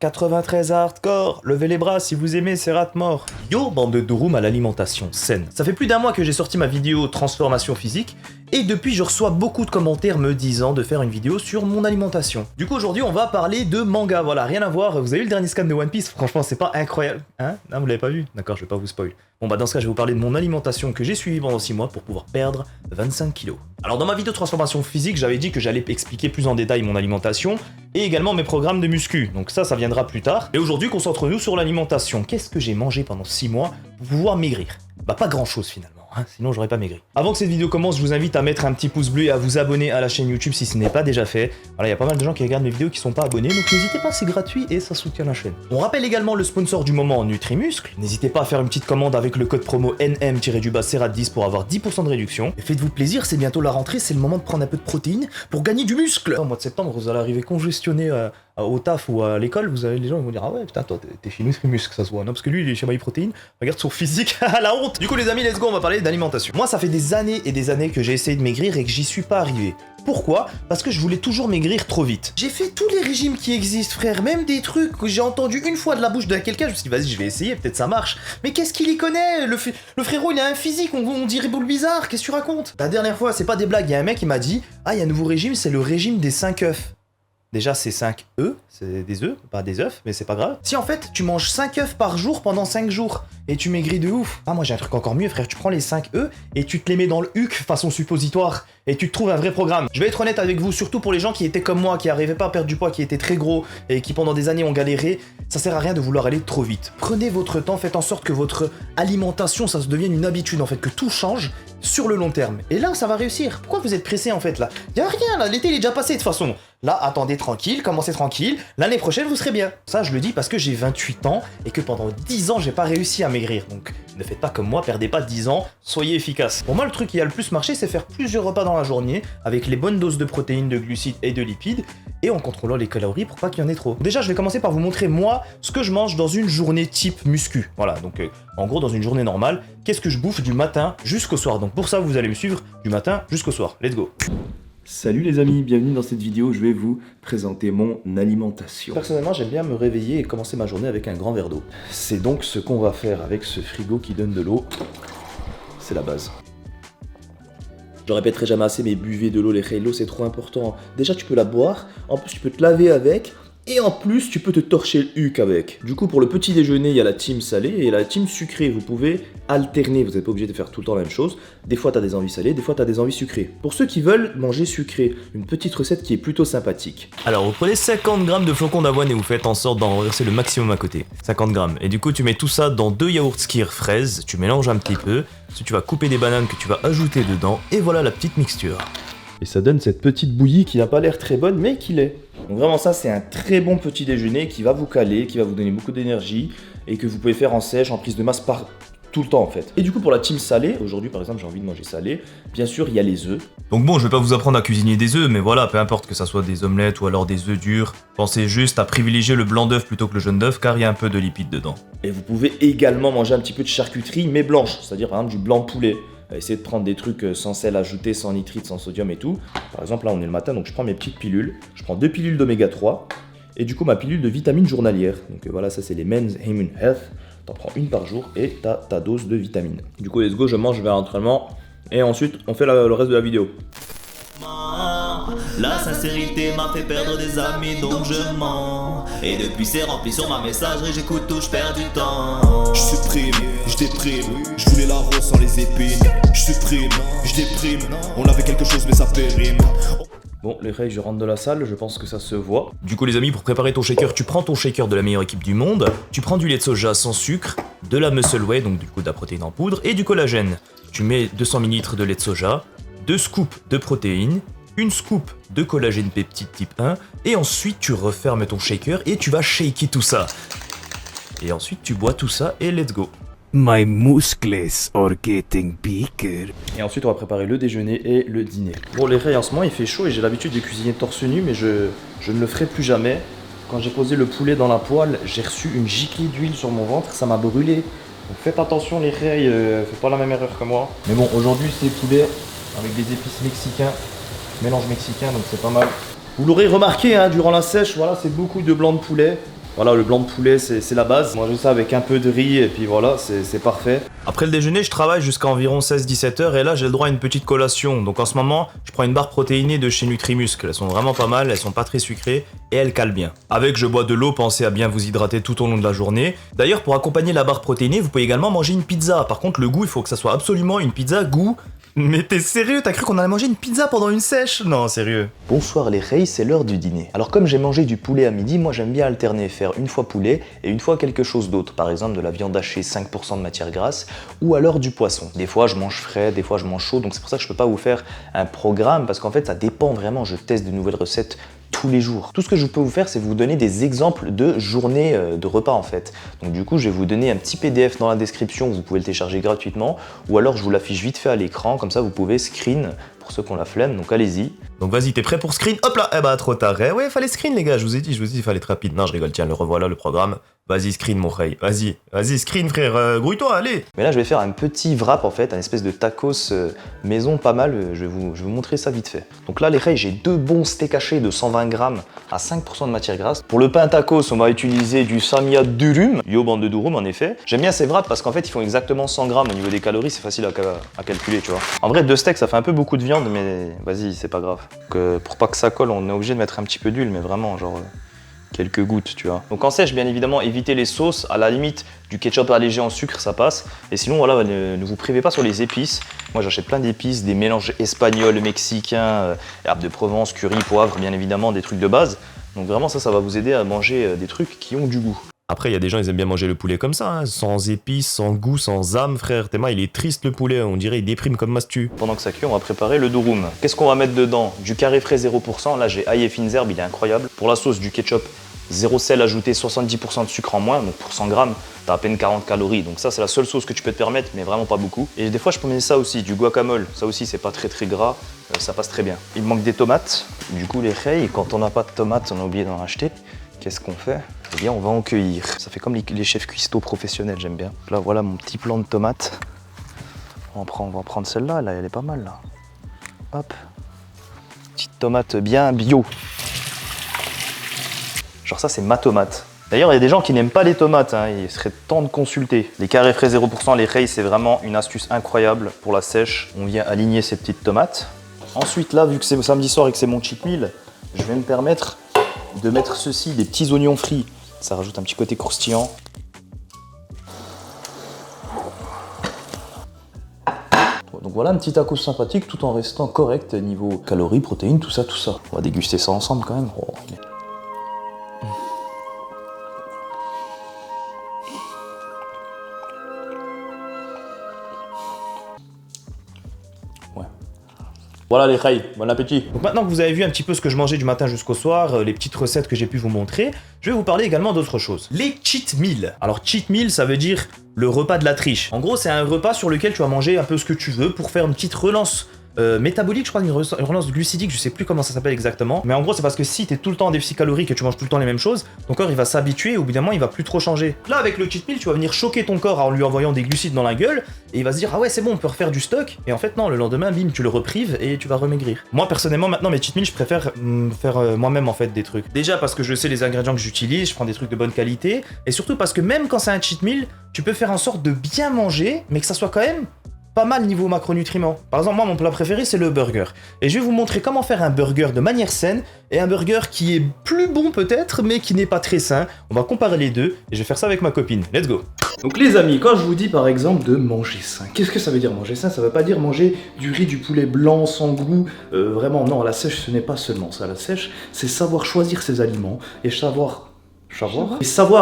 93 hardcore, levez les bras si vous aimez, c'est rat mort. Yo, bande de douroum à l'alimentation saine. Ça fait plus d'un mois que j'ai sorti ma vidéo transformation physique, et depuis je reçois beaucoup de commentaires me disant de faire une vidéo sur mon alimentation. Du coup aujourd'hui on va parler de manga, voilà, rien à voir, vous avez vu le dernier scan de One Piece, franchement c'est pas incroyable. Hein? Non, vous l'avez pas vu? D'accord, je vais pas vous spoil. Bon bah dans ce cas je vais vous parler de mon alimentation que j'ai suivie pendant 6 mois pour pouvoir perdre 25 kilos. Alors dans ma vidéo transformation physique, j'avais dit que j'allais expliquer plus en détail mon alimentation, et également mes programmes de muscu, donc ça viendra plus tard. Et aujourd'hui concentrons-nous sur l'alimentation. Qu'est-ce que j'ai mangé pendant 6 mois pour pouvoir maigrir? Bah pas grand chose finalement. Sinon j'aurais pas maigri. Avant que cette vidéo commence, je vous invite à mettre un petit pouce bleu et à vous abonner à la chaîne YouTube si ce n'est pas déjà fait. Voilà, il y a pas mal de gens qui regardent mes vidéos qui sont pas abonnés, donc n'hésitez pas, c'est gratuit et ça soutient la chaîne. On rappelle également le sponsor du moment, Nutrimuscle. N'hésitez pas à faire une petite commande avec le code promo NM-SERAT10 pour avoir 10% de réduction. Et faites-vous plaisir, c'est bientôt la rentrée, c'est le moment de prendre un peu de protéines pour gagner du muscle. Au mois de septembre, vous allez arriver congestionné au taf ou à l'école, les gens vont dire ah ouais putain toi t'es chez Nutrimuscle, ça se voit, non parce que lui il est chez MyProtein, regarde son physique, la honte. Du coup les amis, let's go, on va parler d'alimentation. Moi ça fait des années et des années que j'ai essayé de maigrir et que j'y suis pas arrivé. Pourquoi? Parce que je voulais toujours maigrir trop vite. J'ai fait tous les régimes qui existent, frère, même des trucs que j'ai entendu une fois de la bouche de quelqu'un, je me suis dit vas-y je vais essayer, peut-être ça marche. Mais qu'est-ce qu'il y connaît? Le frérot il a un physique, on dirait boule bizarre, qu'est-ce que tu racontes? La dernière fois, c'est pas des blagues, il y a un mec qui m'a dit ah il y a un nouveau régime, c'est le régime des 5 œufs. Déjà, c'est 5 œufs, c'est des œufs, pas des œufs, mais c'est pas grave. Si en fait, tu manges 5 œufs par jour pendant 5 jours, et tu maigris de ouf. Ah, moi j'ai un truc encore mieux, frère, tu prends les 5 œufs, et tu te les mets dans le huc façon suppositoire, et tu te trouves un vrai programme. Je vais être honnête avec vous, surtout pour les gens qui étaient comme moi, qui arrivaient pas à perdre du poids, qui étaient très gros, et qui pendant des années ont galéré, ça sert à rien de vouloir aller trop vite. Prenez votre temps, faites en sorte que votre alimentation, ça se devienne une habitude, en fait, que tout change sur le long terme. Et là, ça va réussir. Pourquoi vous êtes pressé en fait là? Y a rien là, l'été il est déjà passé de toute façon. Là, attendez tranquille, commencez tranquille, l'année prochaine vous serez bien. Ça, je le dis parce que j'ai 28 ans et que pendant 10 ans, j'ai pas réussi à maigrir. Donc, ne faites pas comme moi, perdez pas 10 ans, soyez efficace. Pour moi, le truc qui a le plus marché, c'est faire plusieurs repas dans la journée avec les bonnes doses de protéines, de glucides et de lipides et en contrôlant les calories pour pas qu'il y en ait trop. Déjà, je vais commencer par vous montrer moi ce que je mange dans une journée type muscu. Voilà, donc en gros, dans une journée normale, qu'est-ce que je bouffe du matin jusqu'au soir. Donc pour ça, vous allez me suivre du matin jusqu'au soir. Let's go. Salut les amis, bienvenue dans cette vidéo où je vais vous présenter mon alimentation. Personnellement, j'aime bien me réveiller et commencer ma journée avec un grand verre d'eau. C'est donc ce qu'on va faire avec ce frigo qui donne de l'eau. C'est la base. Je répéterai jamais assez, mais buvez de l'eau, les gars, l'eau c'est trop important. Déjà tu peux la boire, en plus tu peux te laver avec, et en plus tu peux te torcher le huc avec. Du coup pour le petit déjeuner, il y a la team salée et la team sucrée. Vous pouvez alterner, vous n'êtes pas obligé de faire tout le temps la même chose. Des fois tu as des envies salées, des fois tu as des envies sucrées. Pour ceux qui veulent manger sucré, une petite recette qui est plutôt sympathique. Alors vous prenez 50 grammes de flocons d'avoine et vous faites en sorte d'en renverser le maximum à côté. 50 grammes. Et du coup tu mets tout ça dans 2 yaourts Skyr fraises, tu mélanges un petit peu. Ensuite tu vas couper des bananes que tu vas ajouter dedans et voilà la petite mixture. Et ça donne cette petite bouillie qui n'a pas l'air très bonne mais qui l'est. Donc vraiment ça c'est un très bon petit déjeuner qui va vous caler, qui va vous donner beaucoup d'énergie et que vous pouvez faire en sèche, en prise de masse par tout le temps en fait. Et du coup pour la team salée, aujourd'hui par exemple j'ai envie de manger salé, bien sûr il y a les œufs. Donc bon je vais pas vous apprendre à cuisiner des œufs mais voilà, peu importe que ça soit des omelettes ou alors des œufs durs, pensez juste à privilégier le blanc d'œuf plutôt que le jaune d'œuf car il y a un peu de lipides dedans. Et vous pouvez également manger un petit peu de charcuterie mais blanche, c'est-à-dire par exemple du blanc de poulet. Essayez de prendre des trucs sans sel ajouté, sans nitrite, sans sodium et tout. Par exemple, là on est le matin, donc je prends mes petites pilules. Je prends 2 pilules d'oméga 3 et du coup ma pilule de vitamines journalière. Donc voilà, ça c'est les Men's Immune Health. T'en prends une par jour et t'as ta dose de vitamines. Du coup, let's go, je mange vers l'entraînement et ensuite on fait le reste de la vidéo. La sincérité m'a fait perdre des amis donc je mens. Et depuis c'est rempli sur ma messagerie, j'écoute tout, je perds du temps. Je supprime, je déprime, je voulais la rose sans les épines. Je supprime, je déprime, on avait quelque chose mais ça périme. Bon, les règles, je rentre de la salle, je pense que ça se voit. Du coup les amis, pour préparer ton shaker, tu prends ton shaker de la meilleure équipe du monde, tu prends du lait de soja sans sucre, de la muscle whey, donc du coup de la protéine en poudre, et du collagène. Tu mets 200 ml de lait de soja, 2 scoops de protéines, une scoop de collagène peptide type 1, et ensuite tu refermes ton shaker et tu vas shaker tout ça. Et ensuite tu bois tout ça et let's go. My muscles are getting bigger. Et ensuite on va préparer le déjeuner et le dîner. Bon les règles en ce moment il fait chaud et j'ai l'habitude de cuisiner torse nu mais je ne le ferai plus jamais. Quand j'ai posé le poulet dans la poêle, j'ai reçu une giclée d'huile sur mon ventre, ça m'a brûlé. Donc faites attention les règles, faites pas la même erreur que moi. Mais bon aujourd'hui c'est poulet avec des épices mexicains, mélange mexicain donc c'est pas mal. Vous l'aurez remarqué hein, durant la sèche, voilà c'est beaucoup de blanc de poulet. Voilà, le blanc de poulet, c'est la base. Manger ça avec un peu de riz et puis voilà, c'est parfait. Après le déjeuner, je travaille jusqu'à environ 16-17 heures et là, j'ai le droit à une petite collation. Donc en ce moment, je prends une barre protéinée de chez Nutrimuscle. Elles sont vraiment pas mal, elles sont pas très sucrées et elles calent bien. Avec, je bois de l'eau, pensez à bien vous hydrater tout au long de la journée. D'ailleurs, pour accompagner la barre protéinée, vous pouvez également manger une pizza. Par contre, le goût, il faut que ça soit absolument une pizza goût. Mais t'es sérieux? T'as cru qu'on allait manger une pizza pendant une sèche? Non, sérieux. Bonsoir les reis, c'est l'heure du dîner. Alors comme j'ai mangé du poulet à midi, moi j'aime bien alterner, faire une fois poulet et une fois quelque chose d'autre. Par exemple de la viande hachée 5% de matière grasse ou alors du poisson. Des fois je mange frais, des fois je mange chaud, donc c'est pour ça que je peux pas vous faire un programme parce qu'en fait ça dépend vraiment, je teste de nouvelles recettes tous les jours. Tout ce que je peux vous faire, c'est vous donner des exemples de journées de repas en fait. Donc du coup, je vais vous donner un petit PDF dans la description, vous pouvez le télécharger gratuitement, ou alors je vous l'affiche vite fait à l'écran, comme ça vous pouvez screen pour ceux qui ont la flemme, donc allez-y. Donc vas-y, t'es prêt pour screen? Hop là, eh bah trop tard. Eh ouais, fallait screen les gars, je vous ai dit, il fallait être rapide. Non, je rigole, tiens, le revoilà le programme. Vas-y, screen mon frère, vas-y, screen frère, grouille-toi, allez. Mais là, je vais faire un petit wrap en fait, un espèce de tacos maison pas mal, je vais vous montrer ça vite fait. Donc là, les reis, j'ai deux bons steaks hachés de 120 grammes à 5% de matière grasse. Pour le pain tacos, on va utiliser du samia durum, yo bande de durum en effet. J'aime bien ces wraps parce qu'en fait, ils font exactement 100 grammes au niveau des calories, c'est facile à calculer, tu vois. En vrai, deux steaks, ça fait un peu beaucoup de viande, mais vas-y, c'est pas grave. Donc, pour pas que ça colle, on est obligé de mettre un petit peu d'huile, mais vraiment, genre... quelques gouttes, tu vois. Donc en sèche, bien évidemment, évitez les sauces. À la limite, du ketchup allégé en sucre, ça passe. Et sinon, voilà, ne vous privez pas sur les épices. Moi, j'achète plein d'épices, des mélanges espagnols, mexicains, herbes de Provence, curry, poivre, bien évidemment, des trucs de base. Donc vraiment, ça va vous aider à manger des trucs qui ont du goût. Après, il y a des gens, ils aiment bien manger le poulet comme ça, hein, sans épices, sans goût, sans âme, frère. Tellement il est triste le poulet, on dirait il déprime comme mastu. Pendant que ça cuit, on va préparer le durum. Qu'est-ce qu'on va mettre dedans? Du carré frais 0%, là j'ai ail et fines herbes, il est incroyable. Pour la sauce, du ketchup, 0 sel ajouté, 70% de sucre en moins, donc pour 100 grammes, t'as à peine 40 calories. Donc ça, c'est la seule sauce que tu peux te permettre, mais vraiment pas beaucoup. Et des fois, je peux mettre ça aussi, du guacamole. Ça aussi, c'est pas très gras, ça passe très bien. Il me manque des tomates. Du coup, les reis, quand on n'a pas de tomates, on a oublié d'en acheter. Qu'est-ce qu'on fait? Eh bien, on va en cueillir. Ça fait comme les chefs cuistots professionnels, j'aime bien. Là, voilà mon petit plant de tomates. On va prendre celle-là, là, elle est pas mal, là. Hop. Petite tomate bien bio. Genre ça, c'est ma tomate. D'ailleurs, il y a des gens qui n'aiment pas les tomates, hein. Il serait temps de consulter. Les carrés frais 0%, les reis, c'est vraiment une astuce incroyable pour la sèche. On vient aligner ces petites tomates. Ensuite, là, vu que c'est samedi soir et que c'est mon cheat meal, je vais me permettre de mettre ceci, des petits oignons frits. Ça rajoute un petit côté croustillant. Donc voilà un petit tacos sympathique tout en restant correct niveau calories, protéines, tout ça. On va déguster ça ensemble quand même. Oh. Voilà les reis, bon appétit. Donc maintenant que vous avez vu un petit peu ce que je mangeais du matin jusqu'au soir, les petites recettes que j'ai pu vous montrer, je vais vous parler également d'autre chose. Les cheat meals. Alors cheat meal, ça veut dire le repas de la triche. En gros, c'est un repas sur lequel tu vas manger un peu ce que tu veux pour faire une petite relance métabolique, je crois, une relance glucidique, je sais plus comment ça s'appelle exactement. Mais en gros, c'est parce que si t'es tout le temps en déficit calorique et tu manges tout le temps les mêmes choses, ton corps il va s'habituer et au bout d'un moment il va plus trop changer. Là, avec le cheat meal, tu vas venir choquer ton corps en lui envoyant des glucides dans la gueule et il va se dire ah ouais, c'est bon, on peut refaire du stock. Et en fait, non, le lendemain, bim, tu le reprives et tu vas remaigrir. Moi, personnellement, maintenant, mes cheat meals, je préfère faire moi-même en fait des trucs. Déjà parce que je sais les ingrédients que j'utilise, je prends des trucs de bonne qualité et surtout parce que même quand c'est un cheat meal, tu peux faire en sorte de bien manger, mais que ça soit quand même pas mal niveau macronutriments. Par exemple, moi, mon plat préféré, c'est le burger. Et je vais vous montrer comment faire un burger de manière saine et un burger qui est plus bon peut-être, mais qui n'est pas très sain. On va comparer les deux et je vais faire ça avec ma copine. Let's go! Donc les amis, quand je vous dis par exemple de manger sain, qu'est-ce que ça veut dire manger sain? Ça veut pas dire manger du riz, du poulet blanc sans goût, vraiment non, la sèche ce n'est pas seulement ça, la sèche c'est savoir choisir ses aliments et savoir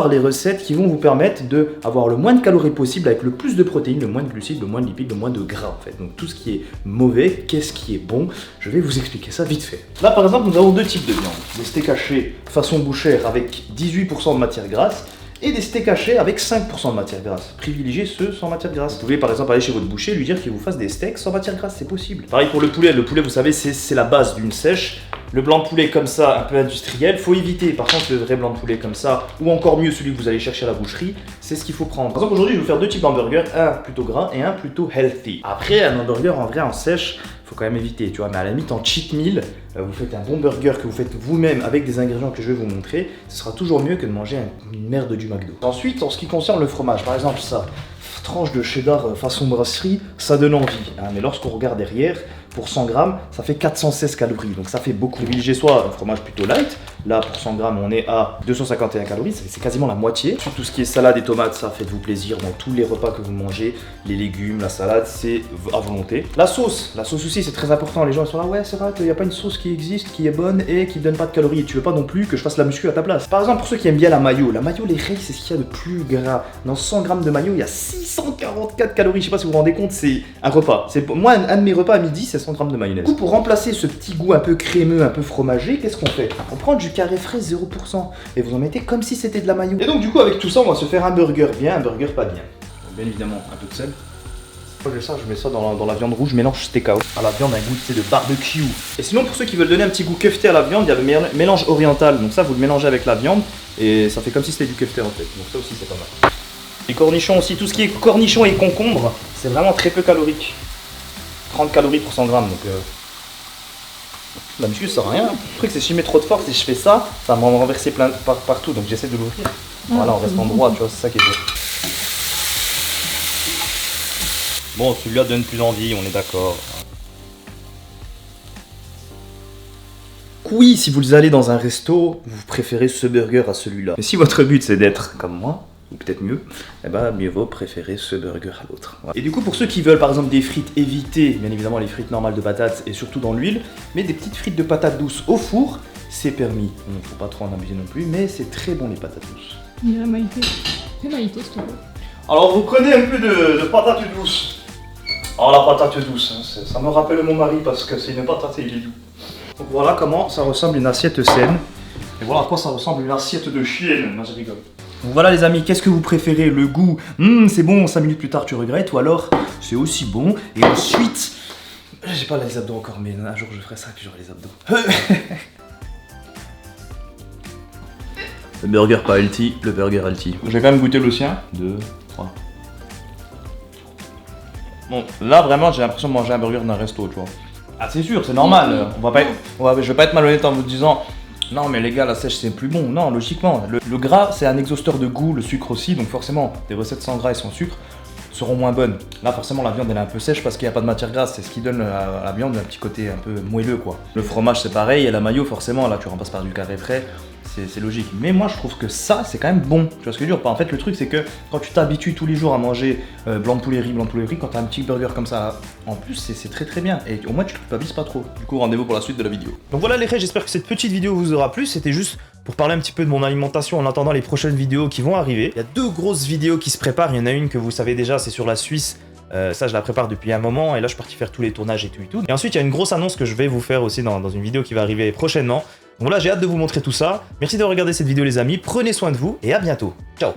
les recettes qui vont vous permettre d'avoir le moins de calories possible avec le plus de protéines, le moins de glucides, le moins de lipides, le moins de gras en fait. Donc tout ce qui est mauvais, qu'est-ce qui est bon, je vais vous expliquer ça vite fait. Là par exemple nous avons deux types de viande, des steaks hachés façon bouchère avec 18% de matière grasse et des steaks hachés avec 5% de matière grasse. Privilégiez ceux sans matière grasse. Vous pouvez par exemple aller chez votre boucher et lui dire qu'il vous fasse des steaks sans matière grasse, c'est possible. Pareil pour le poulet vous savez c'est la base d'une sèche. Le blanc de poulet comme ça, un peu industriel, faut éviter. Par contre, le vrai blanc de poulet comme ça, ou encore mieux celui que vous allez chercher à la boucherie, c'est ce qu'il faut prendre. Par exemple, aujourd'hui, je vais vous faire deux types d'hamburgers, un plutôt gras et un plutôt healthy. Après, un hamburger en vrai en sèche, faut quand même éviter, tu vois. Mais à la limite, en cheat meal, vous faites un bon burger que vous faites vous-même avec des ingrédients que je vais vous montrer, ce sera toujours mieux que de manger une merde du McDo. Ensuite, en ce qui concerne le fromage, par exemple ça, tranche de cheddar façon brasserie, ça donne envie, hein, mais lorsqu'on regarde derrière, pour 100 grammes, ça fait 416 calories, donc ça fait beaucoup. Privilégiez-soit un fromage plutôt light, là pour 100 grammes on est à 251 calories, c'est quasiment la moitié. Tout ce qui est salade et tomates, ça faites-vous plaisir dans tous les repas que vous mangez, les légumes, la salade, c'est à volonté. La sauce aussi c'est très important, les gens ils sont là, ouais c'est vrai qu'il n'y a pas une sauce qui existe, qui est bonne et qui ne donne pas de calories, et tu veux pas non plus que je fasse la muscu à ta place. Par exemple pour ceux qui aiment bien la mayo, les rails c'est ce qu'il y a de plus gras. Dans 100 grammes de mayo, il y a 644 calories, je sais pas si vous vous rendez compte, c'est un repas. Moi un de mes repas à midi c'est 100 grammes de mayonnaise. Du coup, pour remplacer ce petit goût un peu crémeux, un peu fromager, qu'est-ce qu'on fait? On prend du carré frais 0% et vous en mettez comme si c'était de la mayo. Et donc du coup avec tout ça, on va se faire un burger bien, un burger pas bien. Bien évidemment un peu de sel. Moi je mets ça dans la viande rouge, mélange steakhouse. À la viande un goût de barbecue. Et sinon pour ceux qui veulent donner un petit goût kefté à la viande, il y a le mélange oriental. Donc ça vous le mélangez avec la viande et ça fait comme si c'était du kefté en fait. Donc ça aussi c'est pas mal. Les cornichons aussi, tout ce qui est cornichons et concombres, c'est vraiment très peu calorique. 30 calories pour 100 grammes, donc la muscu ça sert à rien. Le truc c'est si je mets trop de force et je fais ça, ça va m'en renverser plein partout, donc j'essaie de l'ouvrir. Voilà, on reste en droit, tu vois, c'est ça qui est beau. Bon, celui-là donne plus envie, on est d'accord. Oui, si vous allez dans un resto, vous préférez ce burger à celui-là. Mais si votre but c'est d'être comme moi, ou peut-être mieux, eh ben mieux vaut préférer ce burger à l'autre. Voilà. Et du coup pour ceux qui veulent par exemple des frites, évitez bien évidemment les frites normales de patates et surtout dans l'huile, mais des petites frites de patates douces au four, c'est permis. Il ne faut pas trop en abuser non plus, mais c'est très bon les patates douces. Il y a Maïté. Fais Maïté s'il te plaît. Alors vous prenez un peu de patates douces. Alors la patate douce, hein, ça me rappelle mon mari parce que c'est une patate et il est doux. Donc voilà comment ça ressemble une assiette saine. Et voilà à quoi ça ressemble une assiette de chienne. Non je rigole. Donc voilà les amis, qu'est-ce que vous préférez? Le goût, c'est bon, 5 minutes plus tard tu regrettes, ou alors c'est aussi bon, et ensuite, j'ai pas les abdos encore, mais un jour je ferai ça et puis j'aurai les abdos. Le burger pas healthy, le burger healthy. Je vais quand même goûter le sien. 2, 3. Bon, là vraiment j'ai l'impression de manger un burger d'un resto, tu vois. Ah c'est sûr, c'est normal, je vais pas être malhonnête en vous disant... Non mais les gars, la sèche c'est plus bon. Non, logiquement, le gras c'est un exhausteur de goût, le sucre aussi, donc forcément, des recettes sans gras et sans sucre seront moins bonnes. Là forcément la viande elle est un peu sèche parce qu'il n'y a pas de matière grasse, c'est ce qui donne à la viande un petit côté un peu moelleux quoi. Le fromage c'est pareil, et la mayo forcément, là tu remplaces par du carré frais, c'est logique. Mais moi je trouve que ça c'est quand même bon, tu vois ce que je veux dire? En fait le truc c'est que quand tu t'habitues tous les jours à manger blanc de poulet riz, quand t'as un petit burger comme ça, en plus c'est très très bien, et au moins tu te culpabilises pas trop. Du coup rendez-vous pour la suite de la vidéo. Donc voilà les gars, j'espère que cette petite vidéo vous aura plu, c'était juste pour parler un petit peu de mon alimentation en attendant les prochaines vidéos qui vont arriver. Il y a 2 grosses vidéos qui se préparent, il y en a une que vous savez déjà, c'est sur la Suisse. Ça je la prépare depuis un moment et là je suis parti faire tous les tournages et tout. Et ensuite il y a une grosse annonce que je vais vous faire aussi dans une vidéo qui va arriver prochainement. Donc là j'ai hâte de vous montrer tout ça. Merci de regarder cette vidéo les amis, prenez soin de vous et à bientôt. Ciao.